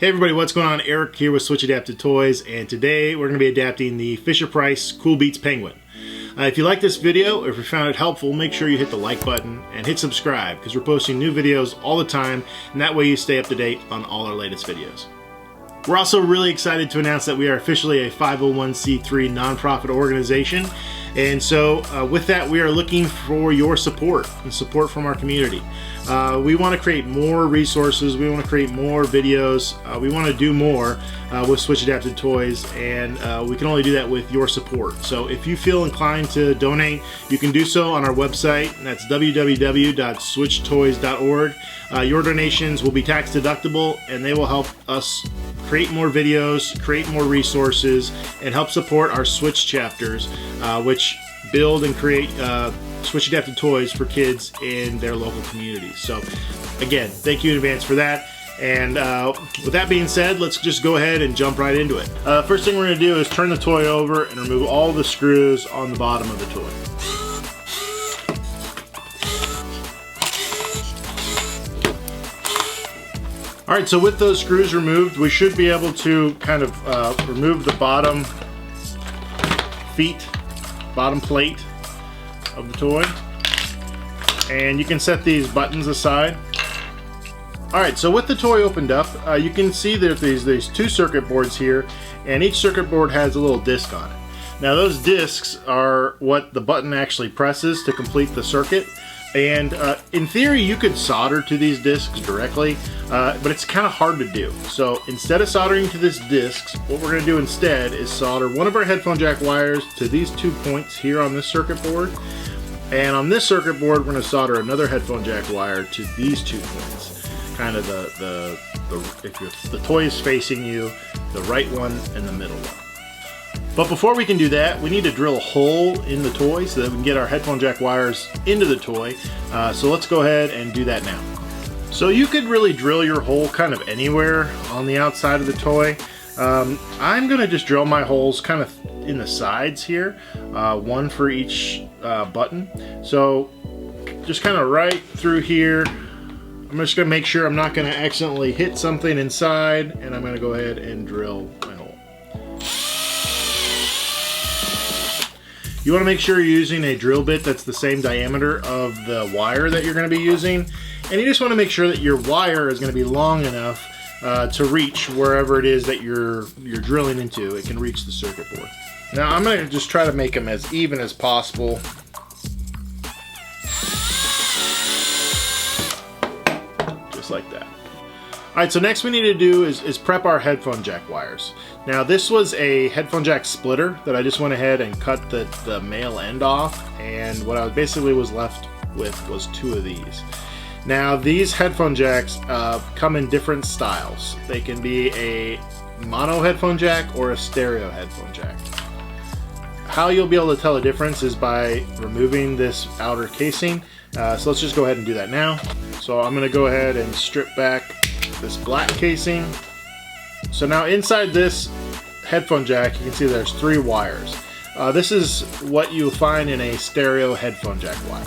Hey everybody, what's going on? Eric here with Switch Adapted Toys, and today we're going to be adapting the Fisher-Price Cool Beats Penguin. If you like this video, or if you found it helpful, make sure you hit the like button and hit subscribe, because we're posting new videos all the time, and that way you stay up to date on all our latest videos. We're also really excited to announce that we are officially a 501c3 nonprofit organization, and so with that we are looking for your support and support from our community. We want to create more resources, we want to create more videos, we want to do more with Switch Adapted Toys, and we can only do that with your support. So if you feel inclined to donate, you can do so on our website, and that's www.switchtoys.org. Your donations will be tax deductible, and they will help us create more videos, create more resources, and help support our Switch chapters, which build and create Switch Adapted Toys for kids in their local communities. So again, thank you in advance for that. And with that being said, let's just go ahead and jump right into it. First thing we're going to do is turn the toy over and remove all the screws on the bottom of the toy. Alright, so with those screws removed, we should be able to kind of remove the bottom plate of the toy. And you can set these buttons aside. Alright, so with the toy opened up, you can see that there's these two circuit boards here, and each circuit board has a little disc on it. Now those discs are what the button actually presses to complete the circuit. And in theory, you could solder to these discs directly, but it's kind of hard to do. So instead of soldering to these discs, what we're going to do instead is solder one of our headphone jack wires to these 2 points here on this circuit board. And on this circuit board, we're going to solder another headphone jack wire to these 2 points. Kind of if the toy is facing you, the right one and the middle one. But before we can do that, we need to drill a hole in the toy so that we can get our headphone jack wires into the toy. So let's go ahead and do that now. So you could really drill your hole kind of anywhere on the outside of the toy. I'm going to just drill my holes kind of in the sides here, one for each button. So just kind of right through here. I'm just going to make sure I'm not going to accidentally hit something inside, and I'm going to go ahead and drill my hole. You want to make sure you're using a drill bit that's the same diameter of the wire that you're going to be using, and you just want to make sure that your wire is going to be long enough to reach wherever it is that you're drilling into. It can reach the circuit board. Now I'm going to just try to make them as even as possible. Just like that. Alright, so next we need to do is prep our headphone jack wires. Now this was a headphone jack splitter that I just went ahead and cut the male end off, and what I basically was left with was 2 of these. Now these headphone jacks come in different styles. They can be a mono headphone jack or a stereo headphone jack. How you'll be able to tell the difference is by removing this outer casing. So let's just go ahead and do that now. So I'm going to go ahead and strip back this black casing. So now inside this headphone jack, you can see there's 3 wires. This is what you'll find in a stereo headphone jack wire.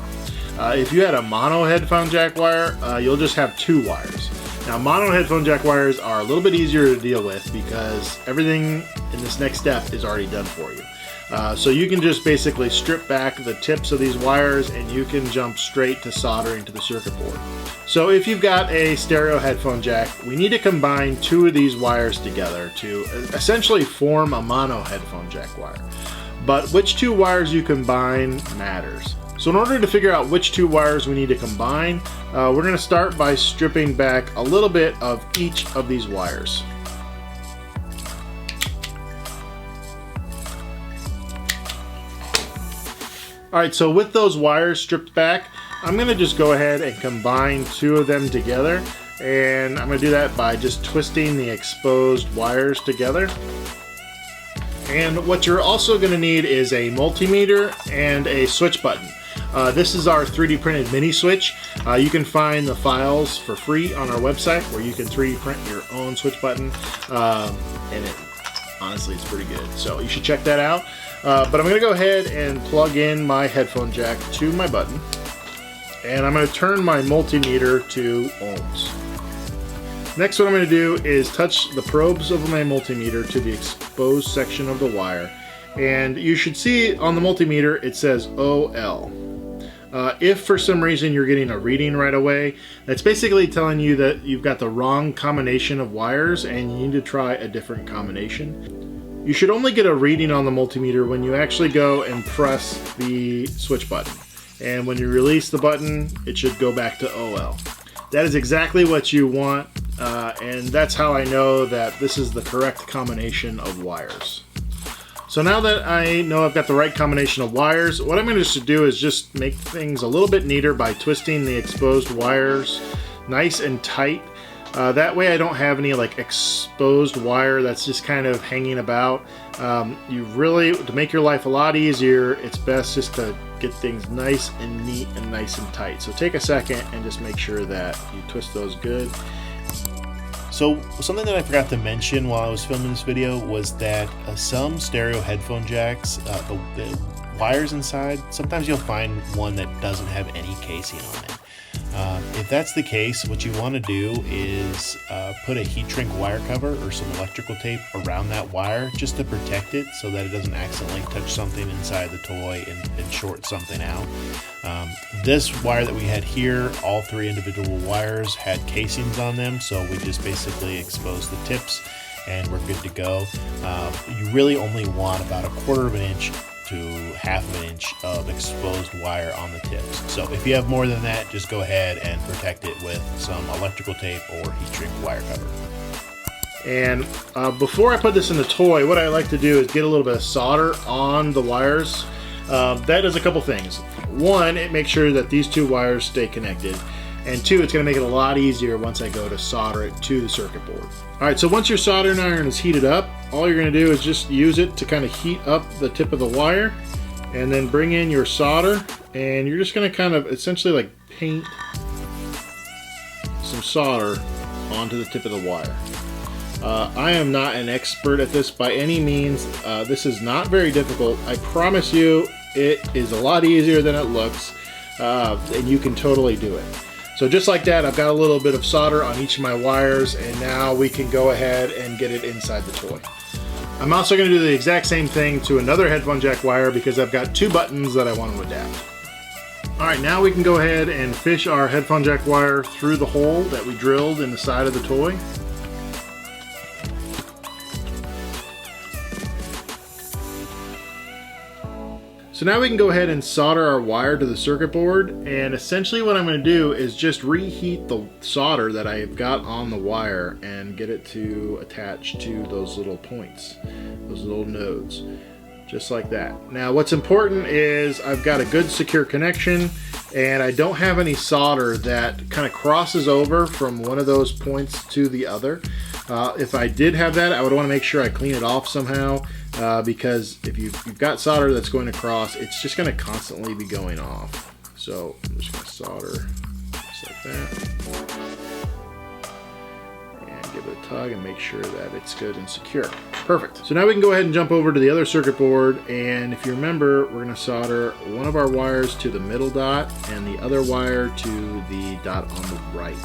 If you had a mono headphone jack wire, you'll just have 2 wires. Now mono headphone jack wires are a little bit easier to deal with because everything in this next step is already done for you. So you can just basically strip back the tips of these wires and you can jump straight to soldering to the circuit board. So if you've got a stereo headphone jack, we need to combine 2 of these wires together to essentially form a mono headphone jack wire. But which 2 wires you combine matters. So in order to figure out which 2 wires we need to combine, we're going to start by stripping back a little bit of each of these wires. Alright, so with those wires stripped back, I'm going to just go ahead and combine 2 of them together, and I'm going to do that by just twisting the exposed wires together. And what you're also going to need is a multimeter and a switch button. This is our 3D printed mini switch. You can find the files for free on our website where you can 3D print your own switch button, and honestly it's pretty good, so you should check that out. But I'm going to go ahead and plug in my headphone jack to my button, and I'm going to turn my multimeter to ohms. Next, what I'm going to do is touch the probes of my multimeter to the exposed section of the wire. And you should see on the multimeter it says OL. If for some reason you're getting a reading right away, that's basically telling you that you've got the wrong combination of wires and you need to try a different combination. You should only get a reading on the multimeter when you actually go and press the switch button. And when you release the button, it should go back to OL. That is exactly what you want, and that's how I know that this is the correct combination of wires. So now that I know I've got the right combination of wires, what I'm going to do is just make things a little bit neater by twisting the exposed wires nice and tight. That way I don't have any like exposed wire that's just kind of hanging about. To make your life a lot easier, it's best just to get things nice and neat and nice and tight. So take a second and just make sure that you twist those good. So something that I forgot to mention while I was filming this video was that some stereo headphone jacks, the wires inside, sometimes you'll find one that doesn't have any casing on it. If that's the case, what you want to do is put a heat shrink wire cover or some electrical tape around that wire just to protect it so that it doesn't accidentally touch something inside the toy and short something out. This wire that we had here, all 3 individual wires had casings on them, so we just basically exposed the tips and we're good to go. You really only want about 1/4 of an inch to 1/2 of an inch of exposed wire on the tips. So if you have more than that, just go ahead and protect it with some electrical tape or heat shrink wire cover. And before I put this in the toy, what I like to do is get a little bit of solder on the wires. That does a couple things. One, it makes sure that these 2 wires stay connected. And 2, it's going to make it a lot easier once I go to solder it to the circuit board. Alright, so once your soldering iron is heated up, all you're going to do is just use it to kind of heat up the tip of the wire, and then bring in your solder, and you're just going to kind of essentially like paint some solder onto the tip of the wire. I am not an expert at this by any means. This is not very difficult. I promise you it is a lot easier than it looks, and you can totally do it. So just like that, I've got a little bit of solder on each of my wires, and now we can go ahead and get it inside the toy. I'm also going to do the exact same thing to another headphone jack wire because I've got 2 buttons that I want to adapt. Alright, now we can go ahead and fish our headphone jack wire through the hole that we drilled in the side of the toy. So now we can go ahead and solder our wire to the circuit board, and essentially what I'm going to do is just reheat the solder that I've got on the wire and get it to attach to those little points, those little nodes, just like that. Now what's important is I've got a good secure connection, and I don't have any solder that kind of crosses over from one of those points to the other. If I did have that, I would want to make sure I clean it off somehow. Because if you've got solder that's going across, it's just going to constantly be going off. So I'm just going to solder just like that. And give it a tug and make sure that it's good and secure. Perfect. So now we can go ahead and jump over to the other circuit board. And if you remember, we're going to solder one of our wires to the middle dot and the other wire to the dot on the right,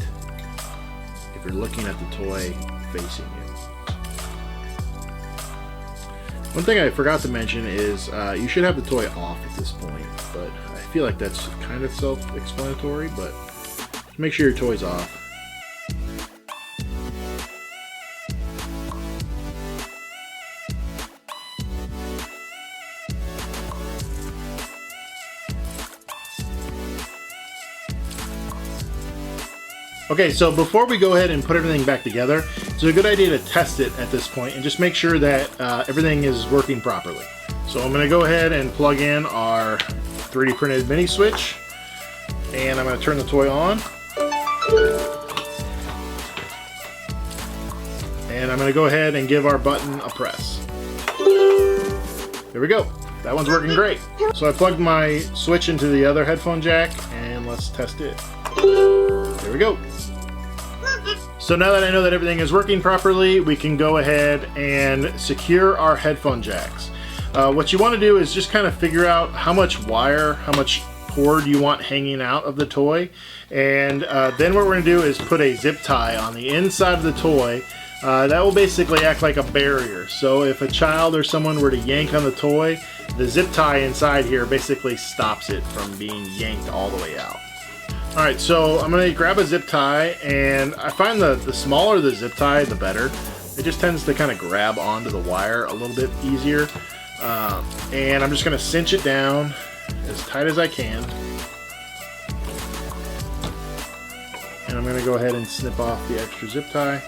if you're looking at the toy facing you. One thing I forgot to mention is you should have the toy off at this point, but I feel like that's kind of self-explanatory, but make sure your toy's off. Okay, so before we go ahead and put everything back together, it's a good idea to test it at this point and just make sure that everything is working properly. So I'm going to go ahead and plug in our 3D printed mini switch, and I'm going to turn the toy on. And I'm going to go ahead and give our button a press. There we go. That one's working great. So I plugged my switch into the other headphone jack, and let's test it. There we go. So now that I know that everything is working properly, we can go ahead and secure our headphone jacks. What you want to do is just kind of figure out how much wire, how much cord you want hanging out of the toy. And then what we're going to do is put a zip tie on the inside of the toy. That will basically act like a barrier. So if a child or someone were to yank on the toy, the zip tie inside here basically stops it from being yanked all the way out. Alright, so I'm going to grab a zip tie, and I find the smaller the zip tie, the better. It just tends to kind of grab onto the wire a little bit easier. And I'm just going to cinch it down as tight as I can. And I'm going to go ahead and snip off the extra zip tie.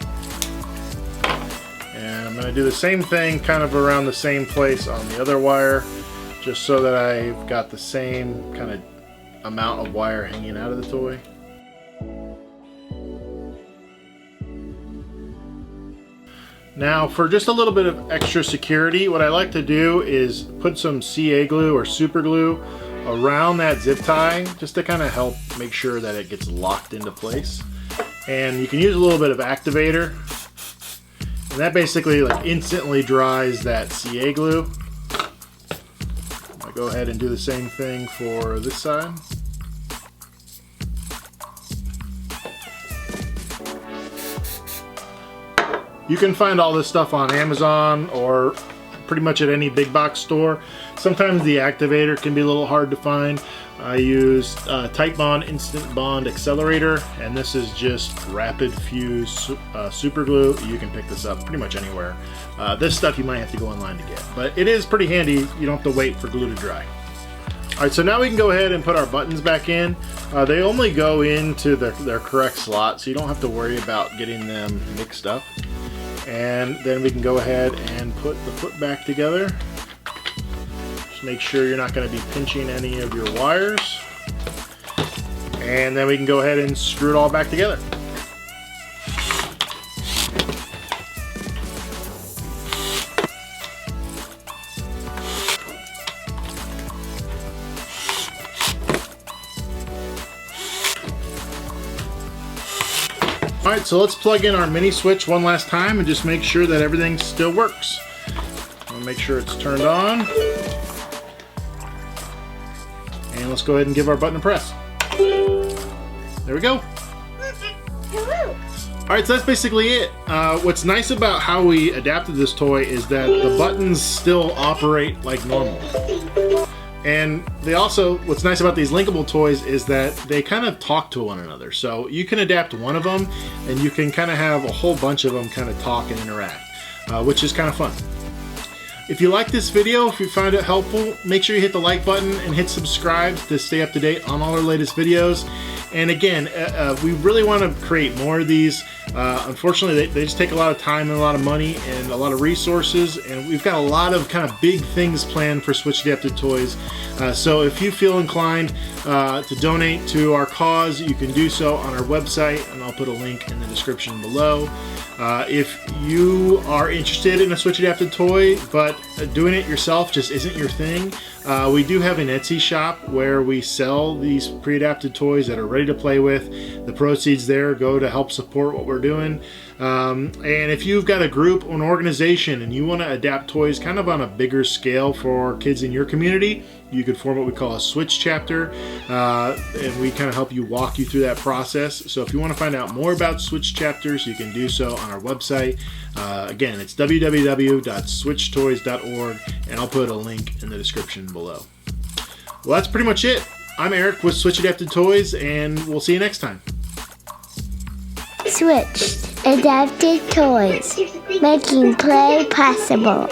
And I'm going to do the same thing kind of around the same place on the other wire, just so that I've got the same kind of amount of wire hanging out of the toy. Now, for just a little bit of extra security, what I like to do is put some CA glue or super glue around that zip tie, just to kind of help make sure that it gets locked into place. And you can use a little bit of activator, and that basically like instantly dries that CA glue. I'll go ahead and do the same thing for this side. You can find all this stuff on Amazon or pretty much at any big box store. Sometimes the activator can be a little hard to find. I use Titebond Instant Bond Accelerator, and this is just rapid fuse super glue. You can pick this up pretty much anywhere. This stuff you might have to go online to get, but it is pretty handy. You don't have to wait for glue to dry. Alright, so now we can go ahead and put our buttons back in. They only go into their correct slot, so you don't have to worry about getting them mixed up. And then we can go ahead and put the foot back together. Just make sure you're not going to be pinching any of your wires. And then we can go ahead and screw it all back together. Alright, so let's plug in our mini switch one last time and just make sure that everything still works. I'll make sure it's turned on. And let's go ahead and give our button a press. There we go. Alright, so that's basically it. What's nice about how we adapted this toy is that the buttons still operate like normal. And they also, what's nice about these linkable toys is that they kind of talk to one another. So you can adapt one of them and you can kind of have a whole bunch of them kind of talk and interact, which is kind of fun. If you like this video, if you find it helpful, make sure you hit the like button and hit subscribe to stay up to date on all our latest videos. And again, we really want to create more of these. Unfortunately, they just take a lot of time and a lot of money and a lot of resources, and we've got a lot of kind of big things planned for Switch Adapted Toys. So if you feel inclined to donate to our cause, you can do so on our website, and I'll put a link in the description below. If you are interested in a Switch Adapted toy, but doing it yourself just isn't your thing, we do have an Etsy shop where we sell these pre-adapted toys that are ready to play with. The proceeds there go to help support what we're doing. And if you've got a group or an organization and you want to adapt toys kind of on a bigger scale for kids in your community, you could form what we call a Switch chapter, and we kind of help you walk you through that process. So if you want to find out more about Switch chapters, you can do so on our website. Again, it's www.switchtoys.org, and I'll put a link in the description below. Well, that's pretty much it. I'm Eric with Switch Adapted Toys, and we'll see you next time. Switch Adapted Toys, making play possible.